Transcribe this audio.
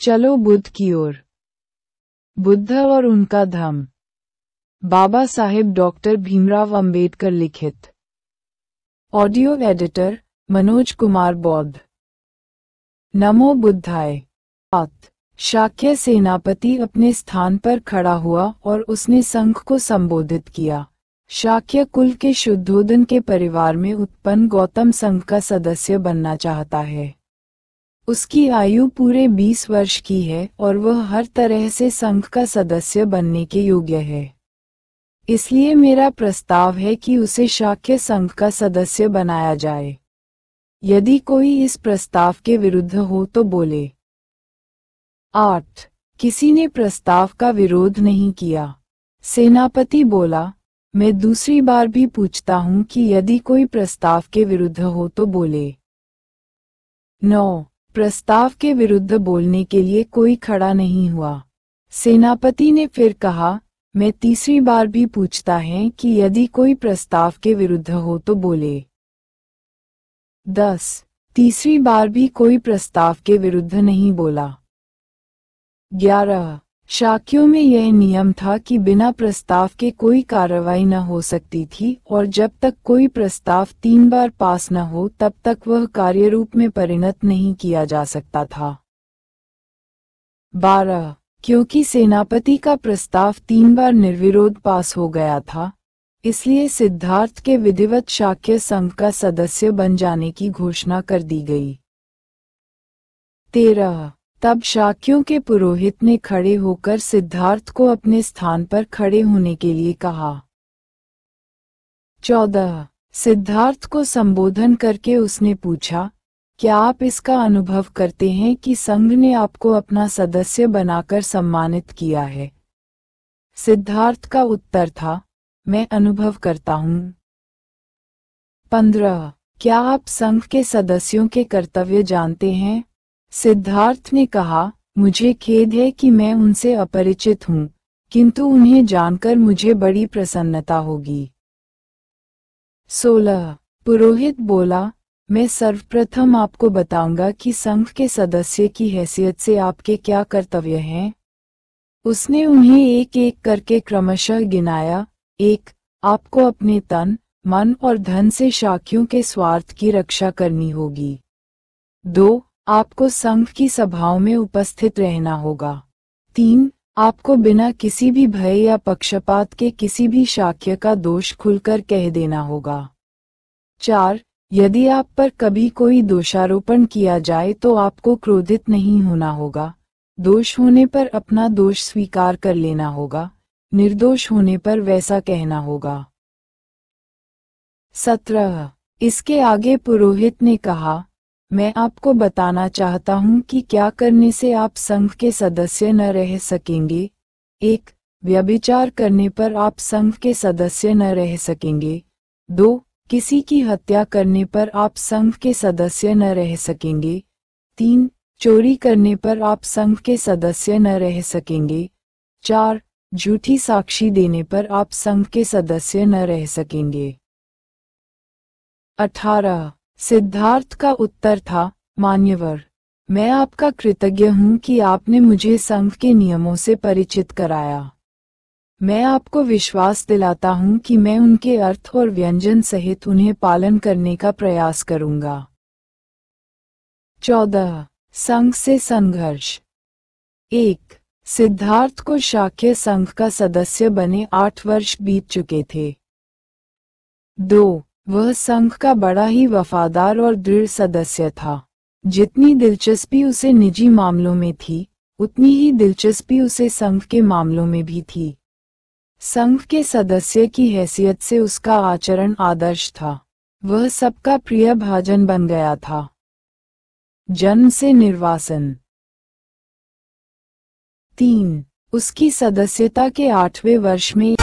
चलो बुद्ध की ओर। बुद्ध और उनका धम्म। बाबा साहेब डॉक्टर भीमराव अंबेडकर लिखित। ऑडियो एडिटर मनोज कुमार बौद्ध। नमो बुद्धाय। शाक्य सेनापति अपने स्थान पर खड़ा हुआ और उसने संघ को संबोधित किया। शाक्य कुल के शुद्धोदन के परिवार में उत्पन्न गौतम संघ का सदस्य बनना चाहता है। उसकी आयु पूरे 20 वर्ष की है और वह हर तरह से संघ का सदस्य बनने के योग्य है। इसलिए मेरा प्रस्ताव है कि उसे शाक्य संघ का सदस्य बनाया जाए। यदि कोई इस प्रस्ताव के विरुद्ध हो तो बोले। 8. किसी ने प्रस्ताव का विरोध नहीं किया। सेनापति बोला, मैं दूसरी बार भी पूछता हूँ कि यदि कोई प्रस्ताव के विरुद्ध हो तो बोले। 9. प्रस्ताव के विरुद्ध बोलने के लिए कोई खड़ा नहीं हुआ। सेनापति ने फिर कहा, मैं तीसरी बार भी पूछता है कि यदि कोई प्रस्ताव के विरुद्ध हो तो बोले। 10. तीसरी बार भी कोई प्रस्ताव के विरुद्ध नहीं बोला। 11. शाक्यों में यह नियम था कि बिना प्रस्ताव के कोई कार्रवाई न हो सकती थी और जब तक कोई प्रस्ताव 3 बार पास न हो तब तक वह कार्यरूप में परिणत नहीं किया जा सकता था। 12. क्योंकि सेनापति का प्रस्ताव 3 बार निर्विरोध पास हो गया था, इसलिए सिद्धार्थ के विधिवत शाक्य संघ का सदस्य बन जाने की घोषणा कर दी गई। 13. तब शाक्यों के पुरोहित ने खड़े होकर सिद्धार्थ को अपने स्थान पर खड़े होने के लिए कहा। 14. सिद्धार्थ को संबोधन करके उसने पूछा, क्या आप इसका अनुभव करते हैं कि संघ ने आपको अपना सदस्य बनाकर सम्मानित किया है? सिद्धार्थ का उत्तर था, मैं अनुभव करता हूँ। 15. क्या आप संघ के सदस्यों के कर्तव्य जानते हैं? सिद्धार्थ ने कहा, मुझे खेद है कि मैं उनसे अपरिचित हूँ, किंतु उन्हें जानकर मुझे बड़ी प्रसन्नता होगी। 16. पुरोहित बोला, मैं सर्वप्रथम आपको बताऊंगा कि संघ के सदस्य की हैसियत से आपके क्या कर्तव्य हैं। उसने उन्हें एक एक करके क्रमशः गिनाया। 1. आपको अपने तन, मन और धन से शाक्यों के स्वार्थ की रक्षा करनी होगी। 2. आपको संघ की सभाओं में उपस्थित रहना होगा। 3. आपको बिना किसी भी भय या पक्षपात के किसी भी शाक्य का दोष खुलकर कह देना होगा। 4. यदि आप पर कभी कोई दोषारोपण किया जाए तो आपको क्रोधित नहीं होना होगा। दोष होने पर अपना दोष स्वीकार कर लेना होगा, निर्दोष होने पर वैसा कहना होगा। 17. इसके आगे पुरोहित ने कहा, मैं आपको बताना चाहता हूँ कि क्या करने से आप संघ के सदस्य न रह सकेंगे। 1. व्यभिचार करने पर आप संघ के सदस्य न रह सकेंगे। 2. किसी की हत्या करने पर आप संघ के सदस्य न रह सकेंगे। 3. चोरी करने पर आप संघ के सदस्य न रह सकेंगे। 4. झूठी साक्षी देने पर आप संघ के सदस्य न रह सकेंगे। 18. सिद्धार्थ का उत्तर था, मान्यवर, मैं आपका कृतज्ञ हूँ कि आपने मुझे संघ के नियमों से परिचित कराया। मैं आपको विश्वास दिलाता हूँ कि मैं उनके अर्थ और व्यंजन सहित उन्हें पालन करने का प्रयास करूँगा। 14. संघ से संघर्ष। 1. सिद्धार्थ को शाक्य संघ का सदस्य बने 8 वर्ष बीत चुके थे। 2. वह संघ का बड़ा ही वफादार और दृढ़ सदस्य था। जितनी दिलचस्पी उसे निजी मामलों में थी, उतनी ही दिलचस्पी उसे संघ के मामलों में भी थी। संघ के सदस्य की हैसियत से उसका आचरण आदर्श था। वह सबका प्रिय भाजन बन गया था। जन्म से निर्वासन। 3. उसकी सदस्यता के 8वें वर्ष में